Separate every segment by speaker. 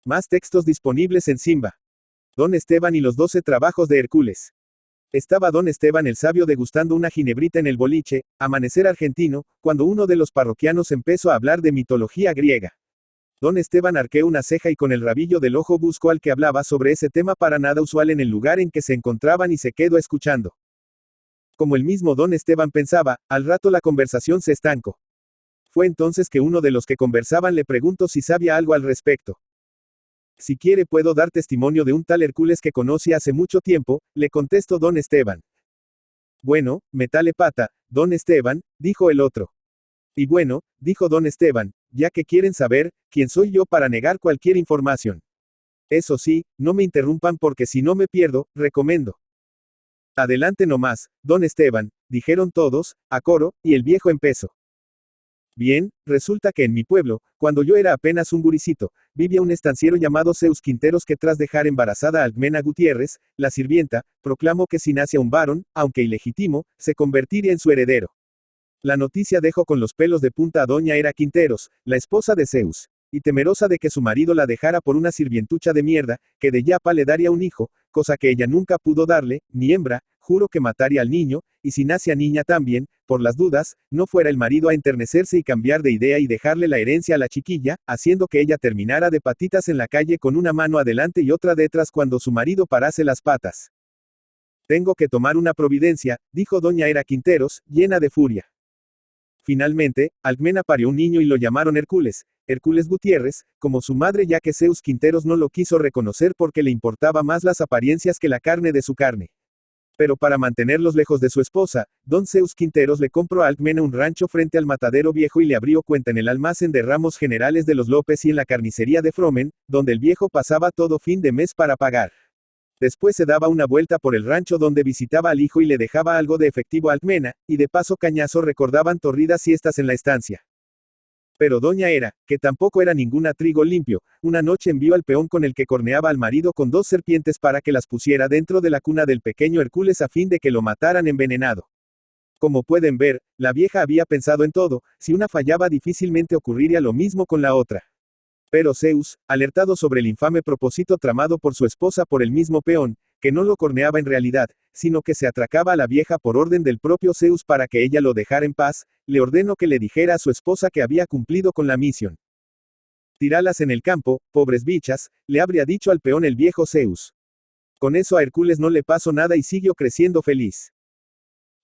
Speaker 1: Más textos disponibles en Simba. Don Esteban y los 12 trabajos de Hércules. Estaba don Esteban el sabio degustando una ginebrita en el boliche, amanecer argentino, cuando uno de los parroquianos empezó a hablar de mitología griega. Don Esteban arqueó una ceja y con el rabillo del ojo buscó al que hablaba sobre ese tema para nada usual en el lugar en que se encontraban y se quedó escuchando. Como el mismo don Esteban pensaba, al rato la conversación se estancó. Fue entonces que uno de los que conversaban le preguntó si sabía algo al respecto. Si quiere puedo dar testimonio de un tal Hércules que conocí hace mucho tiempo, le contestó don Esteban. Bueno, metale pata, don Esteban, dijo el otro. Y bueno, dijo don Esteban, ya que quieren saber, ¿quién soy yo para negar cualquier información? Eso sí, no me interrumpan porque si no me pierdo, recomiendo. Adelante nomás, don Esteban, dijeron todos, a coro, y el viejo empezó. Bien, resulta que en mi pueblo, cuando yo era apenas un guricito, vivía un estanciero llamado Zeus Quinteros que tras dejar embarazada a Alcmena Gutiérrez, la sirvienta, proclamó que si nace un varón, aunque ilegítimo, se convertiría en su heredero. La noticia dejó con los pelos de punta a doña Hera Quinteros, la esposa de Zeus, y temerosa de que su marido la dejara por una sirvientucha de mierda, que de yapa le daría un hijo, cosa que ella nunca pudo darle, ni hembra, juro que mataría al niño, y si nace a niña también, por las dudas, no fuera el marido a enternecerse y cambiar de idea y dejarle la herencia a la chiquilla, haciendo que ella terminara de patitas en la calle con una mano adelante y otra detrás cuando su marido parase las patas. Tengo que tomar una providencia, dijo doña Hera Quinteros, llena de furia. Finalmente, Alcmena parió un niño y lo llamaron Hércules, Hércules Gutiérrez, como su madre ya que Zeus Quinteros no lo quiso reconocer porque le importaba más las apariencias que la carne de su carne. Pero para mantenerlos lejos de su esposa, don Zeus Quinteros le compró a Alcmena un rancho frente al Matadero Viejo y le abrió cuenta en el almacén de ramos generales de los López y en la carnicería de Fromen, donde el viejo pasaba todo fin de mes para pagar. Después se daba una vuelta por el rancho donde visitaba al hijo y le dejaba algo de efectivo a Alcmena, y de paso cañazo recordaban torridas siestas en la estancia. Pero doña Hera, que tampoco era ninguna trigo limpio, una noche envió al peón con el que corneaba al marido con 2 serpientes para que las pusiera dentro de la cuna del pequeño Hércules a fin de que lo mataran envenenado. Como pueden ver, la vieja había pensado en todo, si una fallaba difícilmente ocurriría lo mismo con la otra. Pero Zeus, alertado sobre el infame propósito tramado por su esposa por el mismo peón, que no lo corneaba en realidad, sino que se atracaba a la vieja por orden del propio Zeus para que ella lo dejara en paz, le ordenó que le dijera a su esposa que había cumplido con la misión. Tiralas en el campo, pobres bichas, le habría dicho al peón el viejo Zeus. Con eso a Hércules no le pasó nada y siguió creciendo feliz.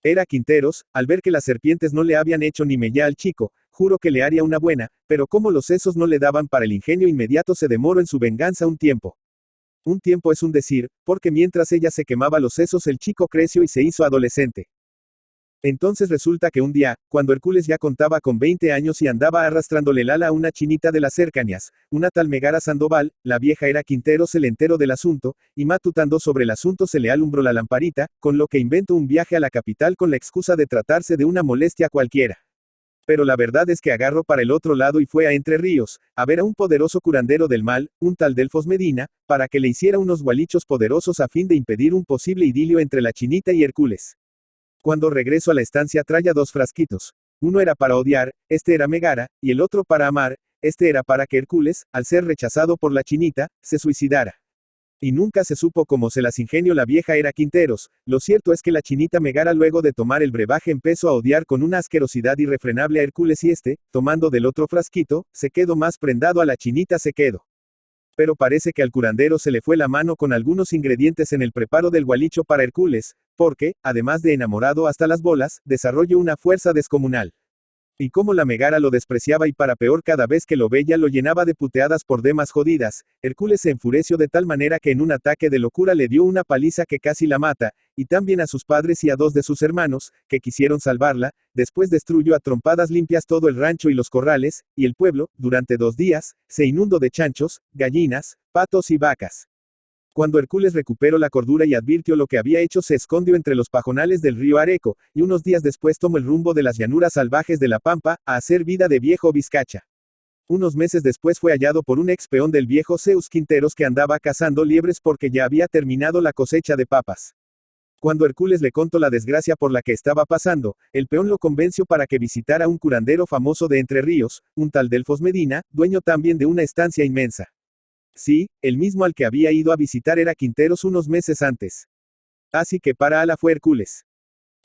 Speaker 1: Hera Quinteros, al ver que las serpientes no le habían hecho ni mella al chico, juró que le haría una buena, pero como los sesos no le daban para el ingenio inmediato se demoró en su venganza un tiempo. Un tiempo es un decir, porque mientras ella se quemaba los sesos el chico creció y se hizo adolescente. Entonces resulta que un día, cuando Hércules ya contaba con 20 años y andaba arrastrándole el ala a una chinita de las cercanías, una tal Megara Sandoval, la vieja Hera Quinteros se le enteró del asunto, y matutando sobre el asunto se le alumbró la lamparita, con lo que inventó un viaje a la capital con la excusa de tratarse de una molestia cualquiera. Pero la verdad es que agarró para el otro lado y fue a Entre Ríos, a ver a un poderoso curandero del mal, un tal Delfos Medina, para que le hiciera unos gualichos poderosos a fin de impedir un posible idilio entre la chinita y Hércules. Cuando regresó a la estancia traía 2 frasquitos. Uno era para odiar, este era Megara, y el otro para amar, este era para que Hércules, al ser rechazado por la chinita, se suicidara. Y nunca se supo cómo se las ingenió la vieja Hera Quinteros, lo cierto es que la chinita Megara luego de tomar el brebaje empezó a odiar con una asquerosidad irrefrenable a Hércules y este, tomando del otro frasquito, se quedó más prendado a la chinita se quedó. Pero parece que al curandero se le fue la mano con algunos ingredientes en el preparo del gualicho para Hércules, porque, además de enamorado hasta las bolas, desarrolló una fuerza descomunal. Y como la Megara lo despreciaba y para peor cada vez que lo veía lo llenaba de puteadas por demás jodidas, Hércules se enfureció de tal manera que en un ataque de locura le dio una paliza que casi la mata, y también a sus padres y a 2 de sus hermanos, que quisieron salvarla, después destruyó a trompadas limpias todo el rancho y los corrales, y el pueblo, durante 2 días, se inundó de chanchos, gallinas, patos y vacas. Cuando Hércules recuperó la cordura y advirtió lo que había hecho se escondió entre los pajonales del río Areco, y unos días después tomó el rumbo de las llanuras salvajes de la Pampa, a hacer vida de viejo Vizcacha. Unos meses después fue hallado por un ex peón del viejo Zeus Quinteros que andaba cazando liebres porque ya había terminado la cosecha de papas. Cuando Hércules le contó la desgracia por la que estaba pasando, el peón lo convenció para que visitara a un curandero famoso de Entre Ríos, un tal Delfos Medina, dueño también de una estancia inmensa. Sí, el mismo al que había ido a visitar Quinteros unos meses antes. Así que para Ala fue Hércules.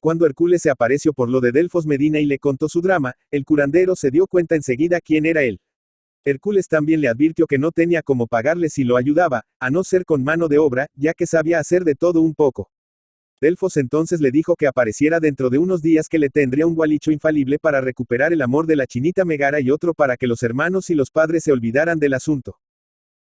Speaker 1: Cuando Hércules se apareció por lo de Delfos Medina y le contó su drama, el curandero se dio cuenta enseguida quién era él. Hércules también le advirtió que no tenía cómo pagarle si lo ayudaba, a no ser con mano de obra, ya que sabía hacer de todo un poco. Delfos entonces le dijo que apareciera dentro de unos días, que le tendría un gualicho infalible para recuperar el amor de la chinita Megara y otro para que los hermanos y los padres se olvidaran del asunto.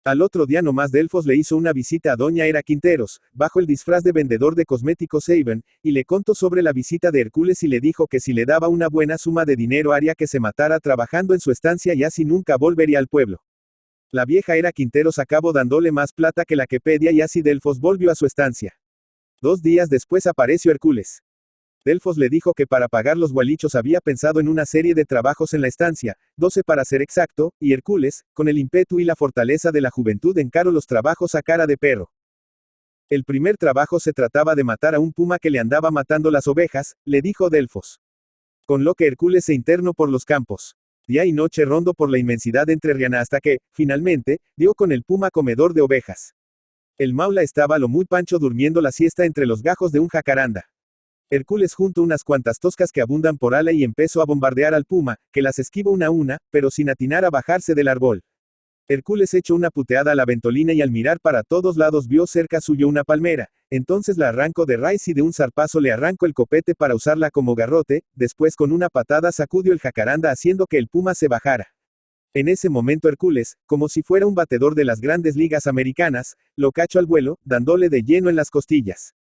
Speaker 1: Al otro día nomás Delfos le hizo una visita a doña Hera Quinteros, bajo el disfraz de vendedor de cosméticos Avon, y le contó sobre la visita de Hércules y le dijo que si le daba una buena suma de dinero haría que se matara trabajando en su estancia y así nunca volvería al pueblo. La vieja Hera Quinteros acabó dándole más plata que la que pedía y así Delfos volvió a su estancia. 2 días después apareció Hércules. Delfos le dijo que para pagar los gualichos había pensado en una serie de trabajos en la estancia, 12 para ser exacto, y Hércules, con el ímpetu y la fortaleza de la juventud, encaró los trabajos a cara de perro. El primer trabajo se trataba de matar a un puma que le andaba matando las ovejas, le dijo Delfos. Con lo que Hércules se internó por los campos. Día y noche rondó por la inmensidad entrerriana hasta que, finalmente, dio con el puma comedor de ovejas. El maula estaba lo muy pancho durmiendo la siesta entre los gajos de un jacaranda. Hércules juntó unas cuantas toscas que abundan por ala y empezó a bombardear al puma, que las esquivó una a una, pero sin atinar a bajarse del árbol. Hércules echó una puteada a la ventolina y al mirar para todos lados vio cerca suyo una palmera, entonces la arrancó de raíz y de un zarpazo le arrancó el copete para usarla como garrote, después con una patada sacudió el jacaranda haciendo que el puma se bajara. En ese momento Hércules, como si fuera un batedor de las grandes ligas americanas, lo cachó al vuelo, dándole de lleno en las costillas.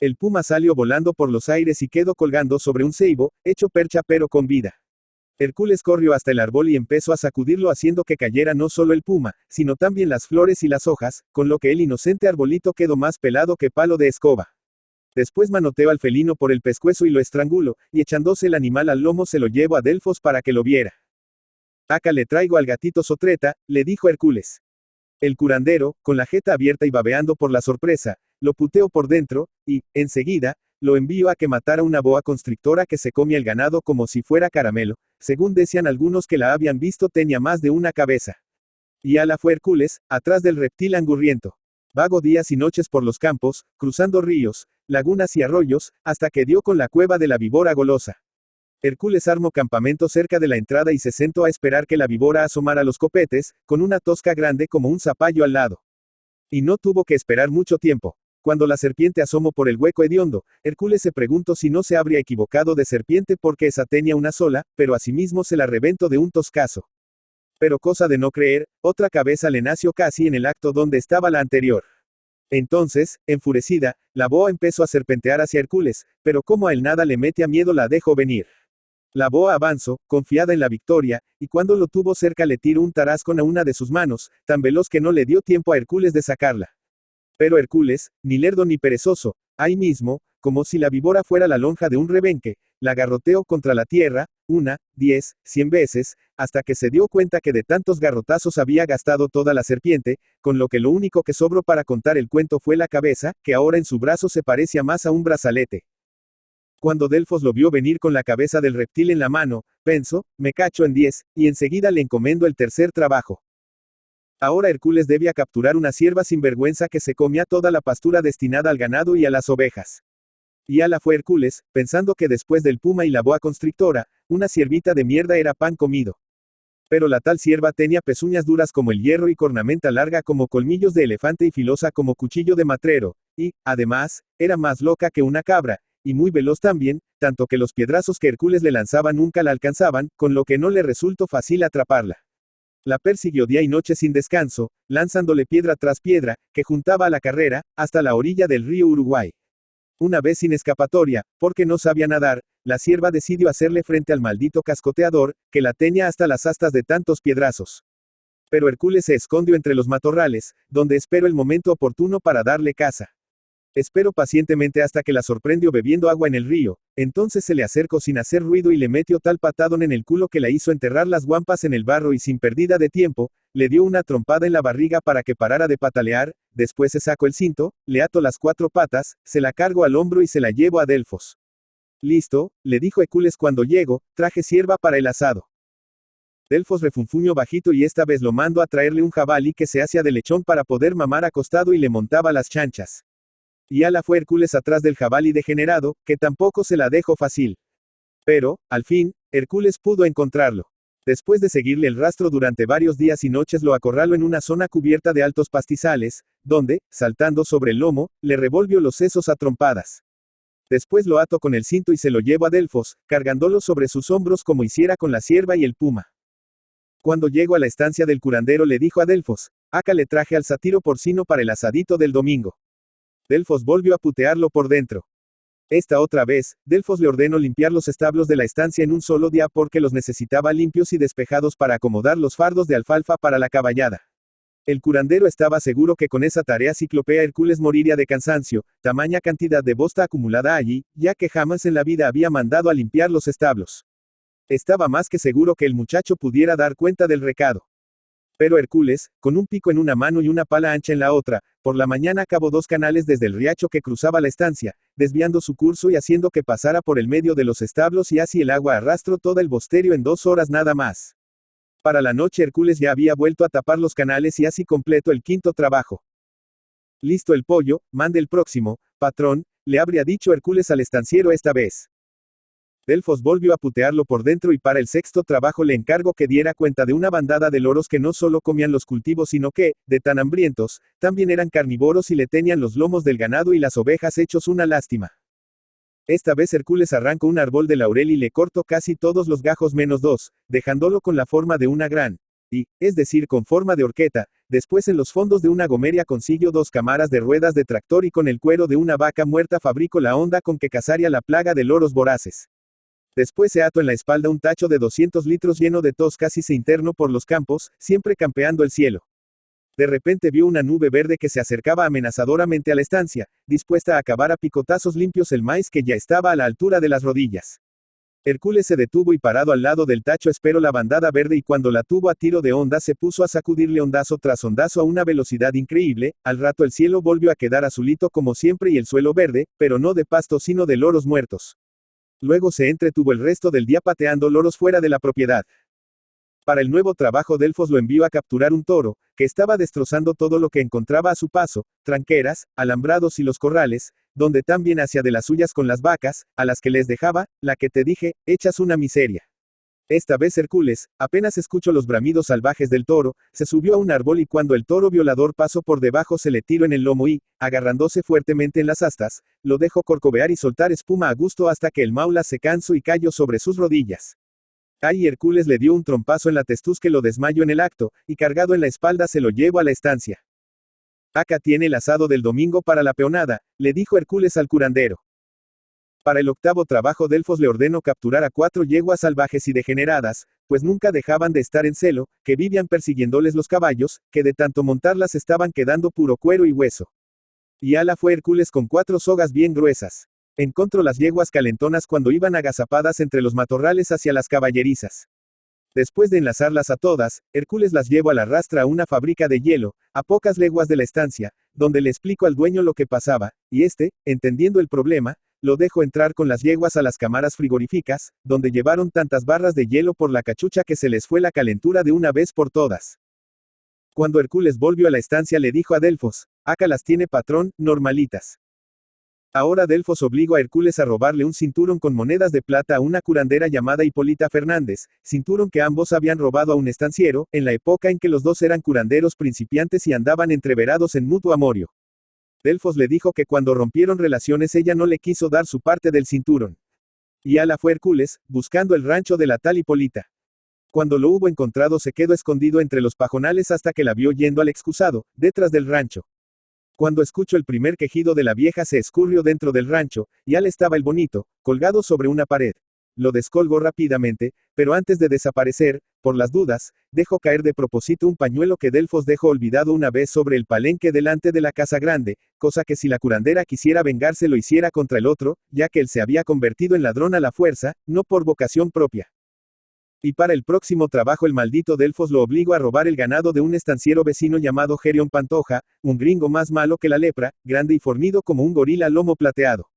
Speaker 1: El puma salió volando por los aires y quedó colgando sobre un ceibo, hecho percha pero con vida. Hércules corrió hasta el árbol y empezó a sacudirlo haciendo que cayera no solo el puma, sino también las flores y las hojas, con lo que el inocente arbolito quedó más pelado que palo de escoba. Después manoteó al felino por el pescuezo y lo estranguló, y echándose el animal al lomo se lo llevó a Delfos para que lo viera. Acá le traigo al gatito Sotreta, le dijo Hércules. El curandero, con la jeta abierta y babeando por la sorpresa, lo puteó por dentro, y, enseguida, lo envió a que matara una boa constrictora que se comía el ganado como si fuera caramelo, según decían algunos que la habían visto tenía más de una cabeza. Y ala fue Hércules, atrás del reptil angurriento. Vago días y noches por los campos, cruzando ríos, lagunas y arroyos, hasta que dio con la cueva de la víbora golosa. Hércules armó campamento cerca de la entrada y se sentó a esperar que la víbora asomara los copetes, con una tosca grande como un zapallo al lado. Y no tuvo que esperar mucho tiempo. Cuando la serpiente asomó por el hueco hediondo, Hércules se preguntó si no se habría equivocado de serpiente porque esa tenía una sola, pero asimismo se la reventó de un toscazo. Pero cosa de no creer, otra cabeza le nació casi en el acto donde estaba la anterior. Entonces, enfurecida, la boa empezó a serpentear hacia Hércules, pero como a él nada le metía miedo la dejó venir. La boa avanzó, confiada en la victoria, y cuando lo tuvo cerca le tiró un tarascón a una de sus manos, tan veloz que no le dio tiempo a Hércules de sacarla. Pero Hércules, ni lerdo ni perezoso, ahí mismo, como si la víbora fuera la lonja de un rebenque, la garroteó contra la tierra, 1, 10, 100 veces, hasta que se dio cuenta que de tantos garrotazos había gastado toda la serpiente, con lo que lo único que sobró para contar el cuento fue la cabeza, que ahora en su brazo se parecía más a un brazalete. Cuando Delfos lo vio venir con la cabeza del reptil en la mano, pensó, me cacho en 10, y enseguida le encomendó el tercer trabajo. Ahora Hércules debía capturar una cierva sinvergüenza que se comía toda la pastura destinada al ganado y a las ovejas. Y ala fue Hércules, pensando que después del puma y la boa constrictora, una ciervita de mierda era pan comido. Pero la tal cierva tenía pezuñas duras como el hierro y cornamenta larga como colmillos de elefante y filosa como cuchillo de matrero, y, además, era más loca que una cabra, y muy veloz también, tanto que los piedrazos que Hércules le lanzaba nunca la alcanzaban, con lo que no le resultó fácil atraparla. La persiguió día y noche sin descanso, lanzándole piedra tras piedra, que juntaba a la carrera, hasta la orilla del río Uruguay. Una vez sin escapatoria, porque no sabía nadar, la cierva decidió hacerle frente al maldito cascoteador, que la tenía hasta las astas de tantos piedrazos. Pero Hércules se escondió entre los matorrales, donde esperó el momento oportuno para darle caza. Esperó pacientemente hasta que la sorprendió bebiendo agua en el río, entonces se le acercó sin hacer ruido y le metió tal patadón en el culo que la hizo enterrar las guampas en el barro y sin pérdida de tiempo, le dio una trompada en la barriga para que parara de patalear, después se sacó el cinto, le ató las 4 patas, se la cargó al hombro y se la llevó a Delfos. Listo, le dijo Hércules cuando llegó, traje cierva para el asado. Delfos refunfuñó bajito y esta vez lo mandó a traerle un jabalí que se hacía de lechón para poder mamar acostado y le montaba las chanchas. Y ala fue Hércules atrás del jabalí degenerado, que tampoco se la dejó fácil. Pero, al fin, Hércules pudo encontrarlo. Después de seguirle el rastro durante varios días y noches lo acorraló en una zona cubierta de altos pastizales, donde, saltando sobre el lomo, le revolvió los sesos a trompadas. Después lo ató con el cinto y se lo llevó a Delfos, cargándolo sobre sus hombros como hiciera con la cierva y el puma. Cuando llegó a la estancia del curandero le dijo a Delfos: acá le traje al sátiro porcino para el asadito del domingo. Delfos volvió a putearlo por dentro. Esta otra vez, Delfos le ordenó limpiar los establos de la estancia en un solo día porque los necesitaba limpios y despejados para acomodar los fardos de alfalfa para la caballada. El curandero estaba seguro que con esa tarea ciclopea Hércules moriría de cansancio, tamaña cantidad de bosta acumulada allí, ya que jamás en la vida había mandado a limpiar los establos. Estaba más que seguro que el muchacho pudiera dar cuenta del recado. Pero Hércules, con un pico en una mano y una pala ancha en la otra, por la mañana cavó 2 canales desde el riacho que cruzaba la estancia, desviando su curso y haciendo que pasara por el medio de los establos y así el agua arrastró todo el bosterio en 2 horas nada más. Para la noche Hércules ya había vuelto a tapar los canales y así completó el 5.º trabajo. Listo el pollo, mande el próximo, patrón, le habría dicho Hércules al estanciero esta vez. Delfos volvió a putearlo por dentro y para el 6.º trabajo le encargó que diera cuenta de una bandada de loros que no solo comían los cultivos sino que, de tan hambrientos, también eran carnívoros y le tenían los lomos del ganado y las ovejas hechos una lástima. Esta vez Hércules arrancó un árbol de laurel y le cortó casi todos los gajos menos 2, dejándolo con la forma de una gran, es decir con forma de horqueta. Después en los fondos de una gomeria consiguió 2 cámaras de ruedas de tractor y con el cuero de una vaca muerta fabricó la honda con que cazaría la plaga de loros voraces. Después se ató en la espalda un tacho de 200 litros lleno de toscas y se internó por los campos, siempre campeando el cielo. De repente vio una nube verde que se acercaba amenazadoramente a la estancia, dispuesta a acabar a picotazos limpios el maíz que ya estaba a la altura de las rodillas. Hércules se detuvo y parado al lado del tacho esperó la bandada verde y cuando la tuvo a tiro de honda se puso a sacudirle ondazo tras ondazo a una velocidad increíble. Al rato el cielo volvió a quedar azulito como siempre y el suelo verde, pero no de pasto sino de loros muertos. Luego se entretuvo el resto del día pateando loros fuera de la propiedad. Para el nuevo trabajo Delfos lo envió a capturar un toro, que estaba destrozando todo lo que encontraba a su paso, tranqueras, alambrados y los corrales, donde también hacía de las suyas con las vacas, a las que les dejaba, la que te dije, hechas una miseria. Esta vez Hércules, apenas escuchó los bramidos salvajes del toro, se subió a un árbol y cuando el toro violador pasó por debajo se le tiró en el lomo y, agarrándose fuertemente en las astas, lo dejó corcovear y soltar espuma a gusto hasta que el maula se cansó y cayó sobre sus rodillas. Ahí Hércules le dio un trompazo en la testuz que lo desmayó en el acto, y cargado en la espalda se lo llevó a la estancia. Acá tiene el asado del domingo para la peonada, le dijo Hércules al curandero. Para el 8.º trabajo Delfos le ordenó capturar a 4 yeguas salvajes y degeneradas, pues nunca dejaban de estar en celo, que vivían persiguiéndoles los caballos, que de tanto montarlas estaban quedando puro cuero y hueso. Y ala fue Hércules con 4 sogas bien gruesas. Encontró las yeguas calentonas cuando iban agazapadas entre los matorrales hacia las caballerizas. Después de enlazarlas a todas, Hércules las llevó a la rastra a una fábrica de hielo, a pocas leguas de la estancia, donde le explicó al dueño lo que pasaba, y este, entendiendo el problema, lo dejó entrar con las yeguas a las cámaras frigoríficas, donde llevaron tantas barras de hielo por la cachucha que se les fue la calentura de una vez por todas. Cuando Hércules volvió a la estancia le dijo a Delfos: acá las tiene patrón, normalitas. Ahora Delfos obligó a Hércules a robarle un cinturón con monedas de plata a una curandera llamada Hipólita Fernández, cinturón que ambos habían robado a un estanciero, en la época en que los dos eran curanderos principiantes y andaban entreverados en mutuo amorio. Delfos le dijo que cuando rompieron relaciones ella no le quiso dar su parte del cinturón. Y ala fue Hércules, buscando el rancho de la tal Hipólita. Cuando lo hubo encontrado se quedó escondido entre los pajonales hasta que la vio yendo al excusado, detrás del rancho. Cuando escuchó el primer quejido de la vieja se escurrió dentro del rancho, y al estaba el bonito, colgado sobre una pared. Lo descolgó rápidamente, pero antes de desaparecer, por las dudas, dejó caer de propósito un pañuelo que Delfos dejó olvidado una vez sobre el palenque delante de la casa grande, cosa que si la curandera quisiera vengarse lo hiciera contra el otro, ya que él se había convertido en ladrón a la fuerza, no por vocación propia. Y para el próximo trabajo el maldito Delfos lo obligó a robar el ganado de un estanciero vecino llamado Gerión Pantoja, un gringo más malo que la lepra, grande y fornido como un gorila lomo plateado.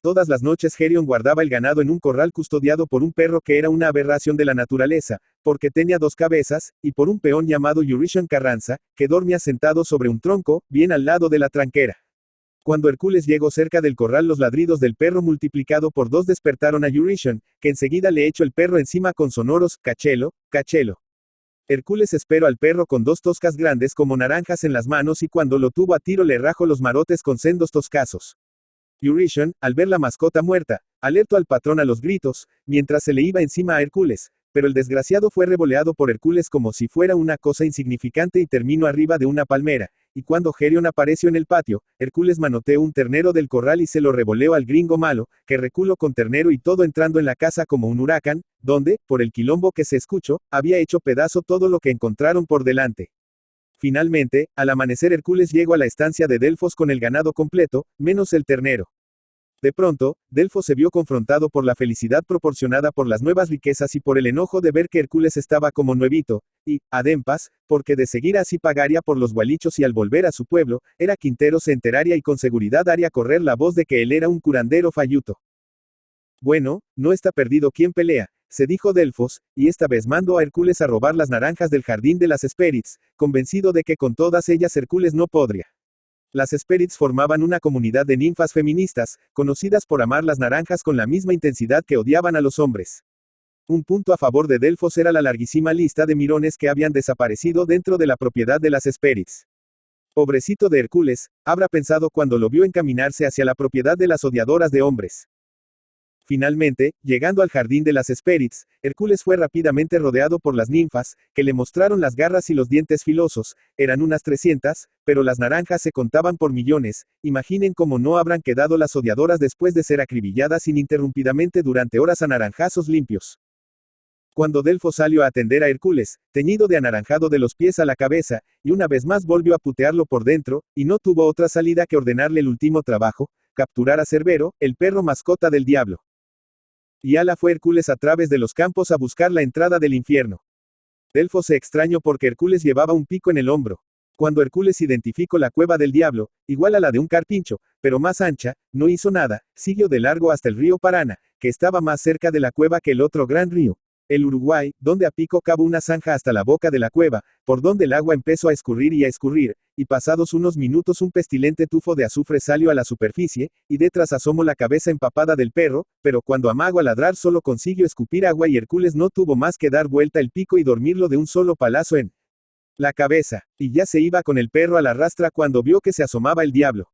Speaker 1: Todas las noches Gerion guardaba el ganado en un corral custodiado por un perro que era una aberración de la naturaleza, porque tenía 2 cabezas, y por un peón llamado Eurytion Carranza, que dormía sentado sobre un tronco, bien al lado de la tranquera. Cuando Hércules llegó cerca del corral, los ladridos del perro multiplicado por 2 despertaron a Eurytion, que enseguida le echó el perro encima con sonoros cachelo, cachelo. Hércules esperó al perro con 2 toscas grandes como naranjas en las manos y cuando lo tuvo a tiro le rajó los marotes con sendos toscazos. Eurytion, al ver la mascota muerta, alertó al patrón a los gritos, mientras se le iba encima a Hércules, pero el desgraciado fue revoleado por Hércules como si fuera una cosa insignificante y terminó arriba de una palmera, y cuando Gerion apareció en el patio, Hércules manoteó un ternero del corral y se lo revoleó al gringo malo, que reculó con ternero y todo entrando en la casa como un huracán, donde, por el quilombo que se escuchó, había hecho pedazo todo lo que encontraron por delante. Finalmente, al amanecer Hércules llegó a la estancia de Delfos con el ganado completo, menos el ternero. De pronto, Delfos se vio confrontado por la felicidad proporcionada por las nuevas riquezas y por el enojo de ver que Hércules estaba como nuevito, y, además, porque de seguir así pagaría por los gualichos y al volver a su pueblo, era Quintero se enteraría y con seguridad haría correr la voz de que él era un curandero falluto. Bueno, no está perdido quien pelea, se dijo Delfos, y esta vez mandó a Hércules a robar las naranjas del jardín de las Hespérides, convencido de que con todas ellas Hércules no podría. Las Hespérides formaban una comunidad de ninfas feministas, conocidas por amar las naranjas con la misma intensidad que odiaban a los hombres. Un punto a favor de Delfos era la larguísima lista de mirones que habían desaparecido dentro de la propiedad de las Hespérides. Pobrecito de Hércules, habrá pensado cuando lo vio encaminarse hacia la propiedad de las odiadoras de hombres. Finalmente, llegando al jardín de las Hespérides, Hércules fue rápidamente rodeado por las ninfas, que le mostraron las garras y los dientes filosos, eran unas 300, pero las naranjas se contaban por millones, imaginen cómo no habrán quedado las odiadoras después de ser acribilladas ininterrumpidamente durante horas a naranjazos limpios. Cuando Delfos salió a atender a Hércules, teñido de anaranjado de los pies a la cabeza, y una vez más volvió a putearlo por dentro, y no tuvo otra salida que ordenarle el último trabajo, capturar a Cerbero, el perro mascota del diablo. Y ala fue Hércules a través de los campos a buscar la entrada del infierno. Delfos se extrañó porque Hércules llevaba un pico en el hombro. Cuando Hércules identificó la cueva del diablo, igual a la de un carpincho, pero más ancha, no hizo nada, siguió de largo hasta el río Paraná, que estaba más cerca de la cueva que el otro gran río, el Uruguay, donde a pico cavó una zanja hasta la boca de la cueva, por donde el agua empezó a escurrir, y pasados unos minutos un pestilente tufo de azufre salió a la superficie, y detrás asomó la cabeza empapada del perro, pero cuando amagó a ladrar solo consiguió escupir agua y Hércules no tuvo más que dar vuelta el pico y dormirlo de un solo palazo en la cabeza, y ya se iba con el perro a la rastra cuando vio que se asomaba el diablo.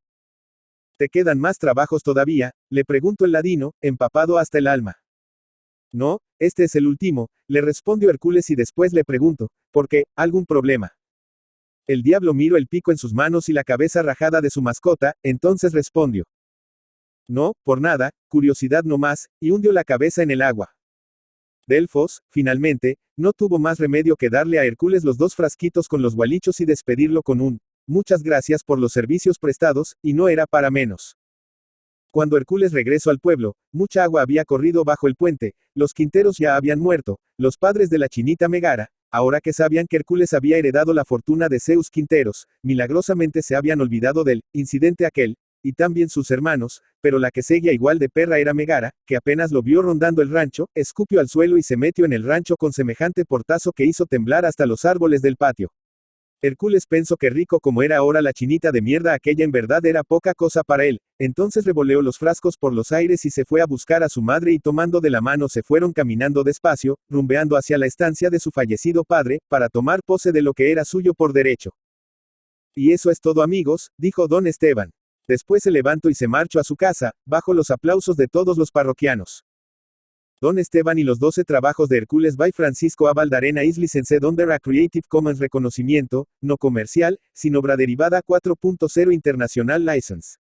Speaker 1: ¿Te quedan más trabajos todavía?, le preguntó el ladino, empapado hasta el alma. No, este es el último, le respondió Hércules y después le preguntó, ¿por qué? ¿Algún problema? El diablo miró el pico en sus manos y la cabeza rajada de su mascota, entonces respondió. No, por nada, curiosidad no más, y hundió la cabeza en el agua. Delfos, finalmente, no tuvo más remedio que darle a Hércules los 2 frasquitos con los gualichos y despedirlo con un, muchas gracias por los servicios prestados, y no era para menos. Cuando Hércules regresó al pueblo, mucha agua había corrido bajo el puente, los Quinteros ya habían muerto, los padres de la chinita Megara, ahora que sabían que Hércules había heredado la fortuna de Zeus Quinteros, milagrosamente se habían olvidado del incidente aquel, y también sus hermanos, pero la que seguía igual de perra era Megara, que apenas lo vio rondando el rancho, escupió al suelo y se metió en el rancho con semejante portazo que hizo temblar hasta los árboles del patio. Hércules pensó que rico como era ahora la chinita de mierda aquella en verdad era poca cosa para él, entonces revoleó los frascos por los aires y se fue a buscar a su madre y tomando de la mano se fueron caminando despacio, rumbeando hacia la estancia de su fallecido padre, para tomar pose de lo que era suyo por derecho. Y eso es todo amigos, dijo don Esteban. Después se levantó y se marchó a su casa, bajo los aplausos de todos los parroquianos. Don Esteban y los 12 trabajos de Hércules by Francisco A. Valdarena is licensed under a Creative Commons reconocimiento, no comercial, sin obra derivada 4.0 International License.